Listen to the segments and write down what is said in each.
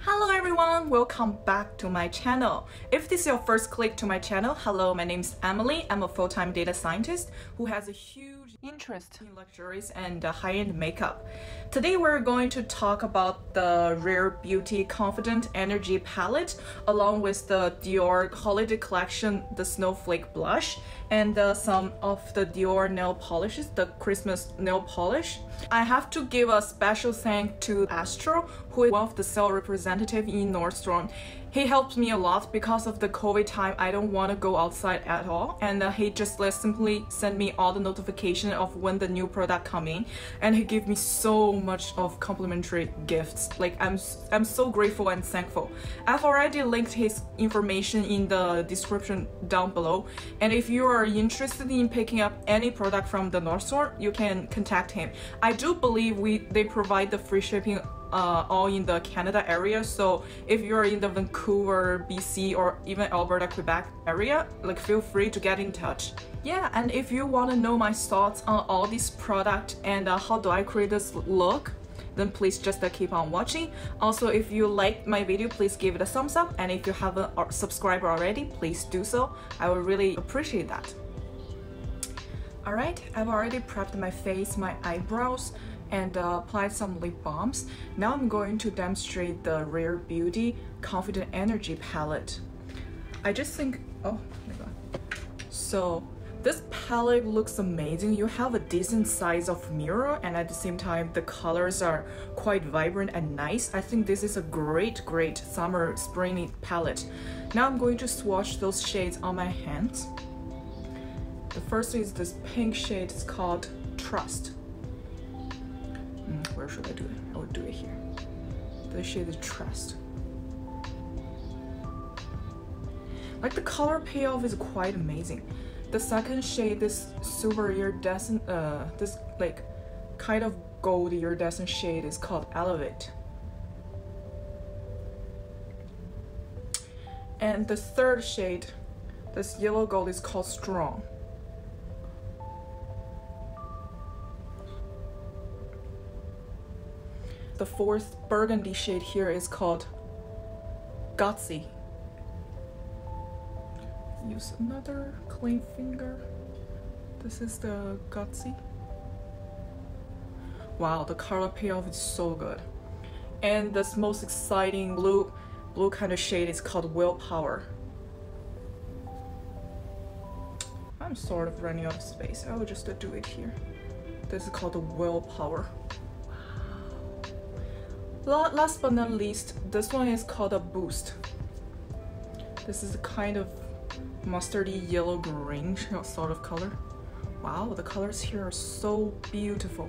Hello everyone, welcome back to my channel. If this is your first click to my channel, hello, my name is Emily. I'm a full-time data scientist who has a huge interest in luxuries and high-end makeup. Today we're going to talk about the Rare Beauty Confident Energy palette along with the Dior holiday collection, the Snowflake blush, and some of the Dior nail polishes, the Christmas nail polish. I have to give a special thanks to Astro, who is one of the sales representatives in Nordstrom. He helped me a lot because of the COVID time. I don't want to go outside at all, and he just simply sent me all the notification of when the new product come in, and he gave me so much of complimentary gifts. Like I'm so grateful and thankful. I've already linked his information in the description down below, and if you are interested in picking up any product from the Nordstrom, you can contact him. I do believe they provide the free shipping all in the Canada area, so if you're in the Vancouver, BC, or even Alberta, Quebec area, like feel free to get in touch. Yeah, and if you want to know my thoughts on all these products and how do I create this look, then please just keep on watching. Also, if you liked my video, please give it a thumbs up, and if you haven't subscribed already, please do so. I would really appreciate that. Alright, I've already prepped my face, my eyebrows, and applied some lip balms. Now I'm going to demonstrate the Rare Beauty Confident Energy palette. I just think, oh my god. So this palette looks amazing. You have a decent size of mirror, and at the same time the colors are quite vibrant and nice. I think this is a great summer spring palette. Now I'm going to swatch those shades on my hands. The first is this pink shade. It's called Trust. Where should I do it? I would do it here. The shade is Trust. Like the color payoff is quite amazing. The second shade, this silver iridescent, this like kind of gold iridescent shade is called Elevate. And the third shade, this yellow gold, is called Strong. The fourth burgundy shade here is called Gutsy. Use another clean finger. This is the Gutsy. Wow, the color payoff is so good. And this most exciting blue kind of shade is called Willpower. I'm sort of running out of space. I will just do it here. This is called the Willpower. Last but not least, this one is called a Boost. This is a kind of mustardy yellow green sort of color. Wow, the colors here are so beautiful.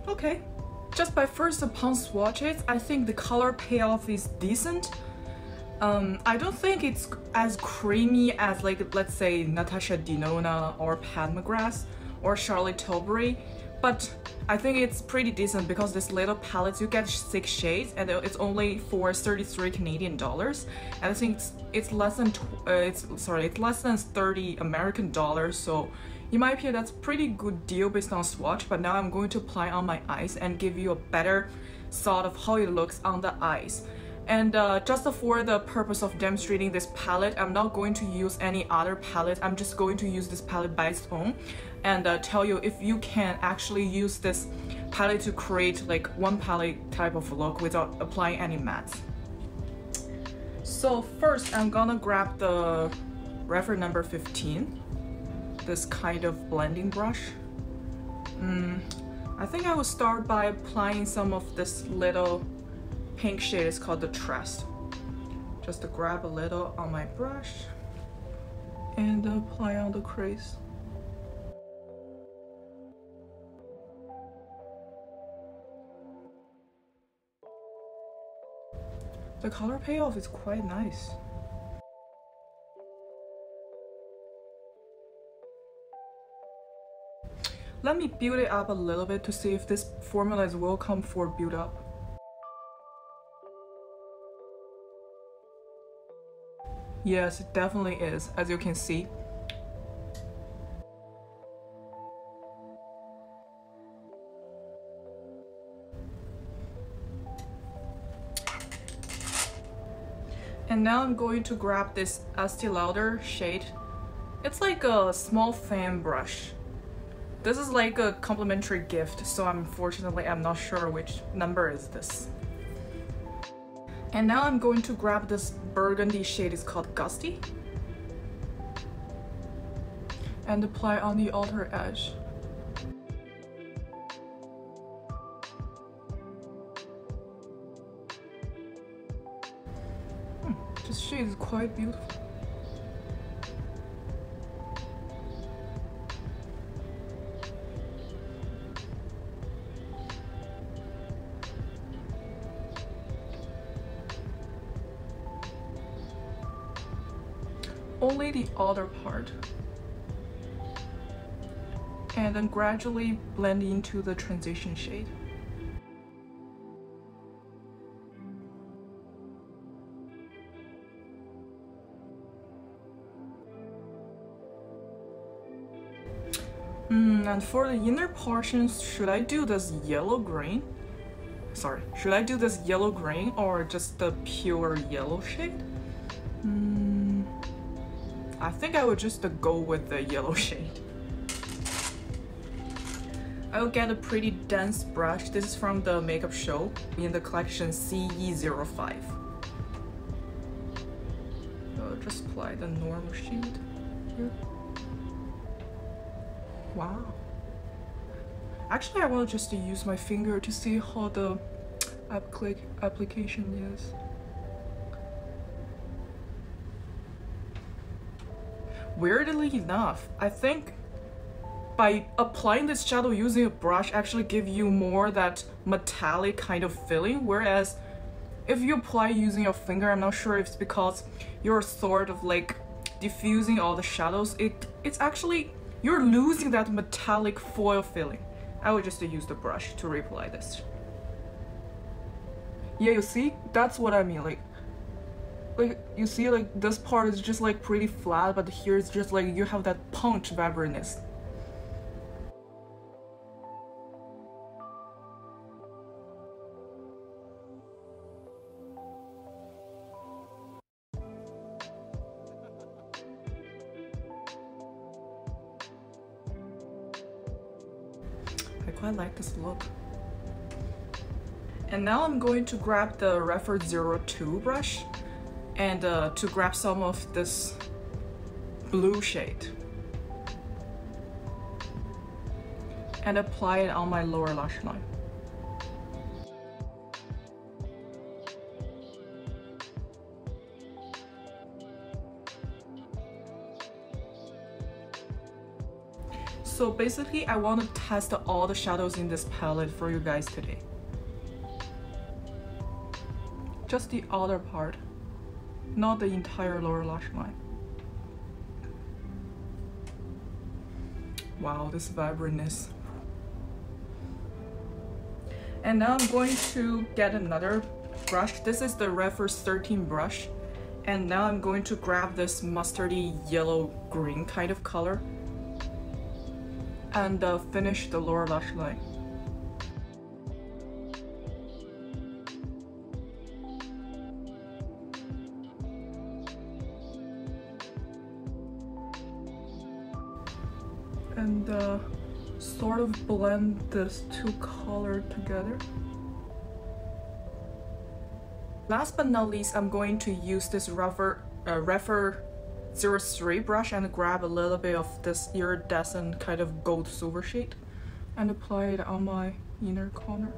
Okay, just by first upon swatches, I think the color payoff is decent. I don't think it's as creamy as, like, let's say Natasha Denona or Pat McGrath or Charlotte Tilbury, but I think it's pretty decent because this little palette, you get 6 shades and it's only for 33 Canadian dollars. And I think it's less than it's less than 30 American dollars. So in my opinion, that's a pretty good deal based on swatch. But now I'm going to apply on my eyes and give you a better thought of how it looks on the eyes. And just for the purpose of demonstrating this palette, I'm not going to use any other palette. I'm just going to use this palette by its own and tell you if you can actually use this palette to create like one palette type of look without applying any mattes. So first, I'm gonna grab the reference number 15, this kind of blending brush. I think I will start by applying some of this little pink shade. Is called the Trust. Just to grab a little on my brush and apply on the crease. The color payoff is quite nice. Let me build it up a little bit to see if this formula is welcome for build up. Yes, it definitely is, as you can see. And now I'm going to grab this Estee Lauder shade. It's like a small fan brush. This is like a complimentary gift, so unfortunately I'm not sure which number is this. And now I'm going to grab this burgundy shade, it's called Gusty, and apply on the outer edge. This shade is quite beautiful. Only the outer part. And then gradually blend into the transition shade. And for the inner portions, should I do this yellow green? Sorry, should I do this yellow green or just the pure yellow shade? I think I would just go with the yellow shade. I will get a pretty dense brush. This is from the Makeup Show in the collection CE05. So just apply the normal shade here. Wow. Actually, I want just to use my finger to see how the application is. Weirdly enough, I think by applying this shadow using a brush actually give you more that metallic kind of feeling, whereas if you apply using your finger, I'm not sure if it's because you're sort of like diffusing all the shadows, it's actually you're losing that metallic foil feeling. I would just use the brush to reapply this. Yeah, you see? That's what I mean. Like you see, like this part is just like pretty flat, but here it's just like you have that punch vibrantness. I quite like this look. And now I'm going to grab the Refer 02 brush and to grab some of this blue shade and apply it on my lower lash line. So basically, I want to test all the shadows in this palette for you guys today. Just the outer part, not the entire lower lash line. Wow, this vibrantness. And now I'm going to get another brush. This is the Refer 13 brush. And now I'm going to grab this mustardy yellow green kind of color and finish the lower lash line. And sort of blend these two colors together. Last but not least, I'm going to use this Refer 03 brush and grab a little bit of this iridescent kind of gold silver shade and apply it on my inner corner.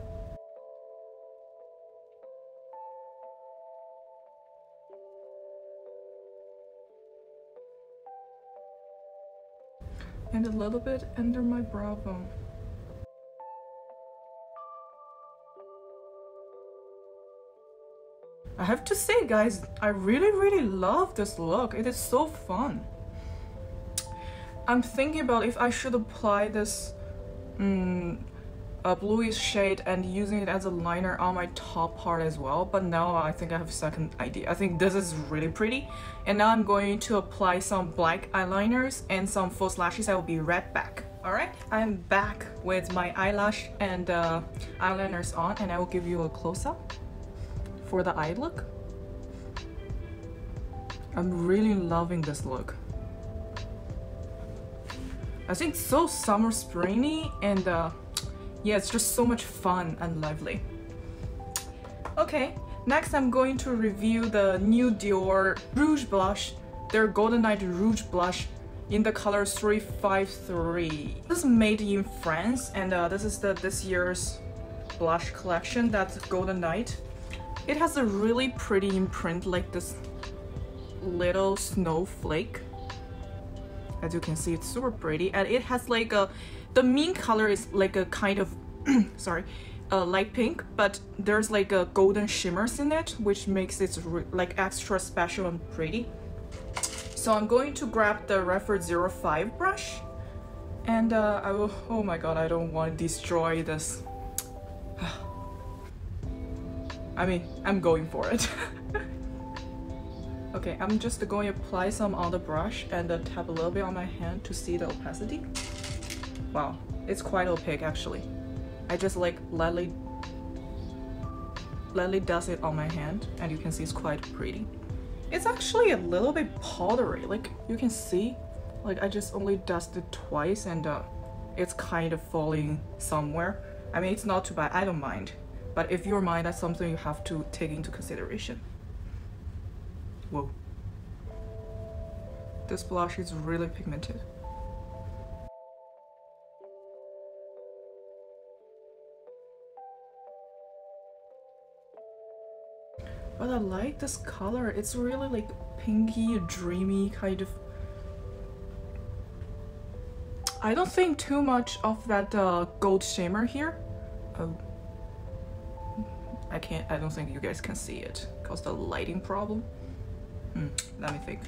And a little bit under my brow bone. I have to say, guys, I really love this look. It is so fun. I'm thinking about if I should apply this bluish shade and using it as a liner on my top part as well, but now I think I have a second idea. I think this is really pretty, and now I'm going to apply some black eyeliners and some false lashes. I will be right back. All right, I'm back with my eyelash and eyeliners on, and I will give you a close-up for the eye look. I'm really loving this look. I think it's so summer springy, and yeah, it's just so much fun and lively. Okay, next I'm going to review the new Dior Rouge blush, their Golden Night Rouge blush in the color 353. This is made in France, and this is this year's blush collection, that's Golden Night. It has a really pretty imprint, like this little snowflake. As you can see, it's super pretty, and it has like the main color is like a kind of sorry, light pink, but there's like a golden shimmers in it, which makes it like extra special and pretty. So I'm going to grab the Refer 05 brush, and I will, oh my god, I don't want to destroy this. I mean, I'm going for it. Okay, I'm just going to apply some on the brush and tap a little bit on my hand to see the opacity. Wow, it's quite opaque actually. I just like lightly dust it on my hand, and you can see it's quite pretty. It's actually a little bit powdery, like you can see, like I just only dusted twice, and it's kind of falling somewhere. I mean, it's not too bad, I don't mind. But if you're mind, that's something you have to take into consideration. Whoa. This blush is really pigmented. But I like this color. It's really like pinky, dreamy kind of. I don't think too much of that gold shimmer here. Oh. I don't think you guys can see it because the lighting problem. Let me think.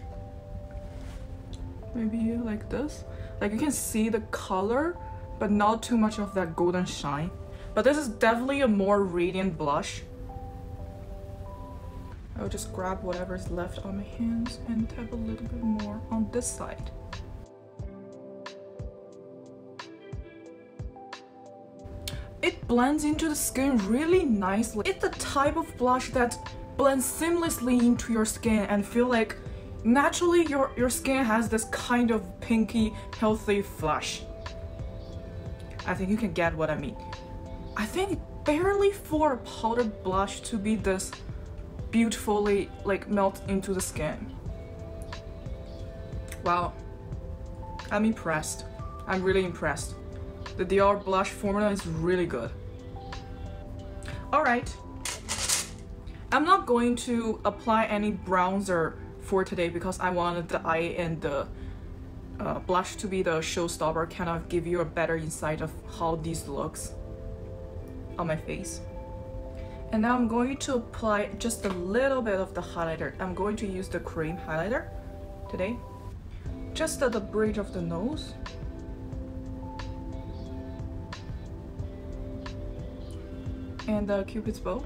Maybe like this. Like you can see the color, but not too much of that golden shine. But this is definitely a more radiant blush. I'll just grab whatever's left on my hands and tap a little bit more on this side. It blends into the skin really nicely. It's the type of blush that blends seamlessly into your skin and feel like naturally your skin has this kind of pinky, healthy flush. I think you can get what I mean. I think barely for a powdered blush to be this beautifully like melt into the skin. Wow, I'm impressed. I'm really impressed. The Dior blush formula is really good. Alright, I'm not going to apply any bronzer for today because I wanted the eye and the blush to be the showstopper, kind of give you a better insight of how this looks on my face. And now I'm going to apply just a little bit of the highlighter. I'm going to use the cream highlighter today. Just at the bridge of the nose. And the Cupid's bow.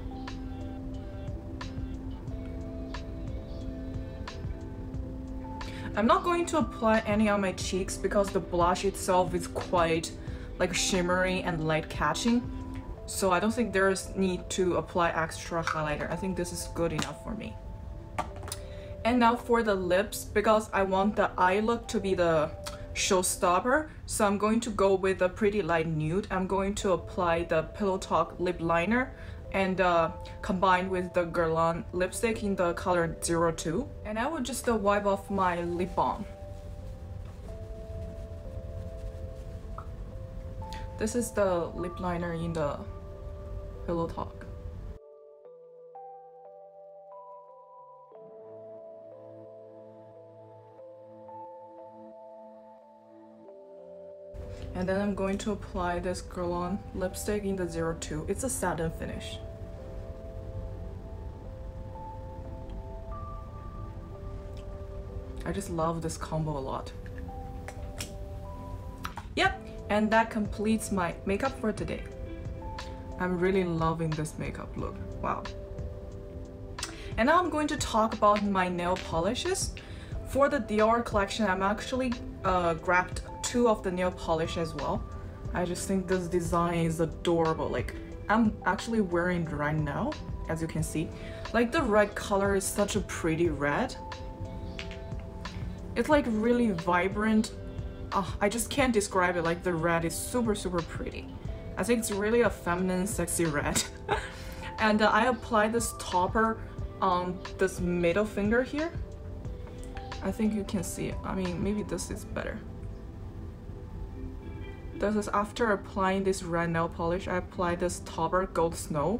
I'm not going to apply any on my cheeks because the blush itself is quite like shimmery and light catching. So I don't think there's need to apply extra highlighter. I think this is good enough for me. And now for the lips, because I want the eye look to be the showstopper, so I'm going to go with a pretty light nude. I'm going to apply the Pillow Talk lip liner and combine with the Guerlain lipstick in the color 02. And I will just wipe off my lip balm. This is the lip liner in the Pillow Talk. And then I'm going to apply this Guerlain lipstick in the 02. It's a satin finish. I just love this combo a lot. Yep, and that completes my makeup for today. I'm really loving this makeup look. Wow. And now I'm going to talk about my nail polishes. For the Dior collection, I'm actually grabbed 2 of the nail polish as well. I just think this design is adorable. Like, I'm actually wearing it right now, as you can see. Like, the red color is such a pretty red. It's like really vibrant. I just can't describe it. Like the red is super pretty. I think it's really a feminine, sexy red. And I applied this topper on this middle finger here. I think you can see it. I mean, maybe this is better. This is after applying this red nail polish. I applied this topper Gold Snow,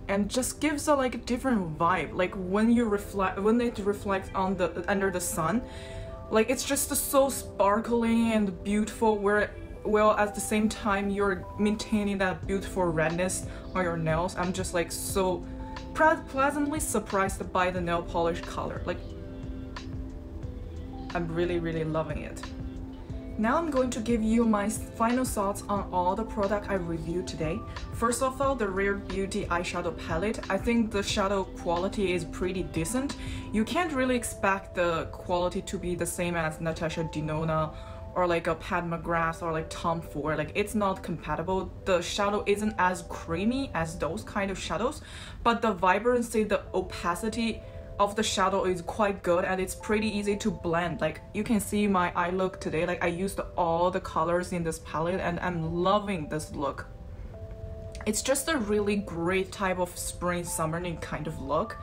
and just gives a like a different vibe. Like when it reflects on the under the sun, like it's just so sparkling and beautiful. Well, at the same time you're maintaining that beautiful redness on your nails. I'm just like so pleasantly surprised by the nail polish color. Like I'm really loving it. Now I'm going to give you my final thoughts on all the product I reviewed today. First of all, the Rare Beauty eyeshadow palette. I think the shadow quality is pretty decent. You can't really expect the quality to be the same as Natasha Denona or like a Pat McGrath or like Tom Ford. Like it's not compatible. The shadow isn't as creamy as those kind of shadows, but the vibrancy, the opacity of the shadow is quite good, and it's pretty easy to blend. Like you can see my eye look today. Like I used all the colors in this palette and I'm loving this look. It's just a really great type of spring summery kind of look.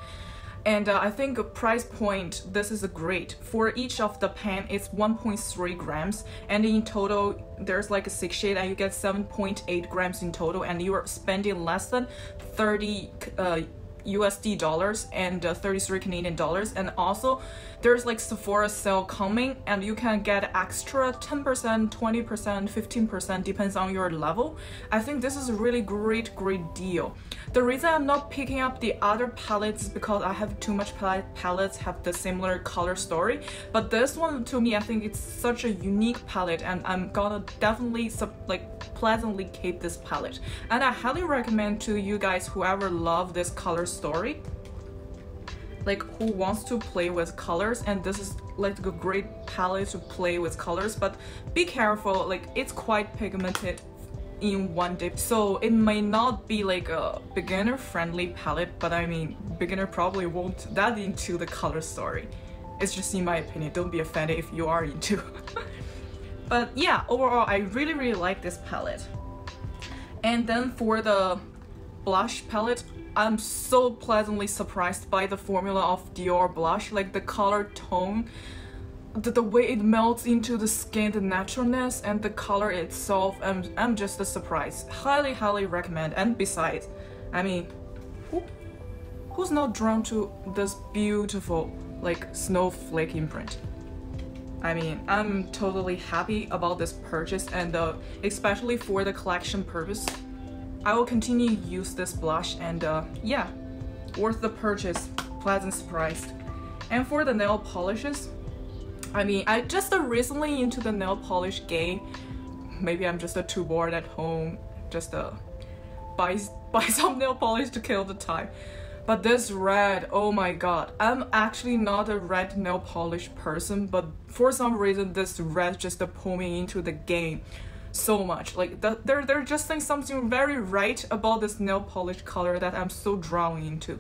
And I think a price point, this is a great. For each of the pen, it's 1.3 grams, and in total there's like a 6 shade and you get 7.8 grams in total, and you are spending less than 30 USD dollars and 33 Canadian dollars. And also there's like Sephora sale coming, and you can get extra 10%, 20%, 15%, depends on your level. I think this is a really great deal. The reason I'm not picking up the other palettes is because I have too much palettes have the similar color story, but this one to me I think it's such a unique palette, and I'm gonna definitely pleasantly keep this palette. And I highly recommend to you guys, whoever love this color story, like who wants to play with colors, and this is like a great palette to play with colors, but be careful, like it's quite pigmented in one dip, so it may not be like a beginner friendly palette, but I mean beginner probably won't that into the color story. It's just in my opinion, don't be offended if you are into. But yeah, overall I really like this palette. And then for the blush palette, I'm so pleasantly surprised by the formula of Dior blush. Like the color tone, the way it melts into the skin, the naturalness, and the color itself, I'm just surprised. Highly recommend. And besides, I mean, who's not drawn to this beautiful like snowflake imprint? I mean, I'm totally happy about this purchase, and especially for the collection purpose, I will continue to use this blush, and yeah, worth the purchase, pleasant surprised. And for the nail polishes, I mean, I just recently into the nail polish game. Maybe I'm just too bored at home, just buy some nail polish to kill the time. But this red, oh my god, I'm actually not a red nail polish person, but for some reason this red just pulled me into the game so much. Like they're just saying something very right about this nail polish color that I'm so drawn into.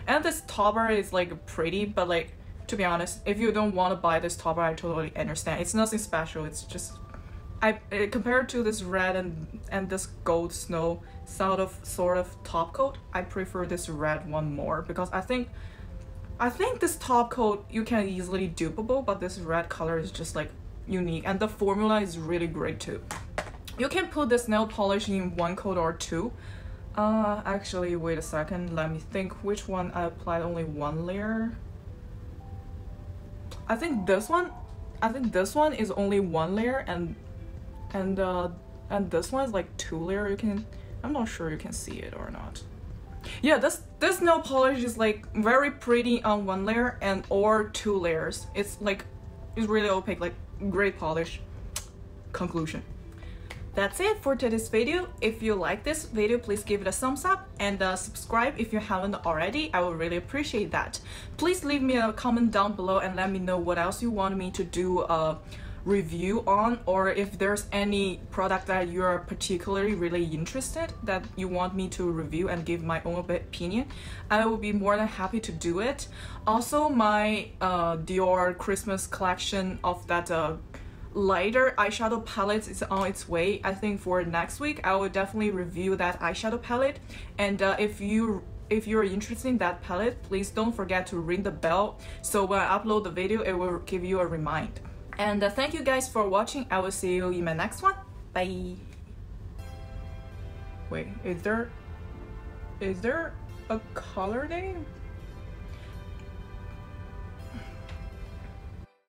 And this topper is like pretty, but like to be honest, if you don't want to buy this topper, I totally understand. It's nothing special. It's just compared to this red and this Gold Snow sort of top coat, I prefer this red one more, because I think this top coat you can easily dupable, but this red color is just like unique, and the formula is really great too. You can put this nail polish in one coat or two. Actually, wait a second, let me think which one I applied only one layer. I think this one is only one layer, and this one is like 2 layer. I'm not sure you can see it or not. Yeah, this nail polish is like very pretty on 1 layer or 2 layers. It's really opaque, like great polish. Conclusion. That's it for today's video. If you like this video, please give it a thumbs up and subscribe if you haven't already. I would really appreciate that. Please leave me a comment down below and let me know what else you want me to do review on, or if there's any product that you're particularly really interested that you want me to review and give my own opinion, I will be more than happy to do it. Also, my Dior Christmas collection of that lighter eyeshadow palette is on its way. I think for next week I will definitely review that eyeshadow palette, and if you're interested in that palette, please don't forget to ring the bell so when I upload the video it will give you a reminder. And thank you guys for watching. I will see you in my next one. Bye. Wait, is there a color name?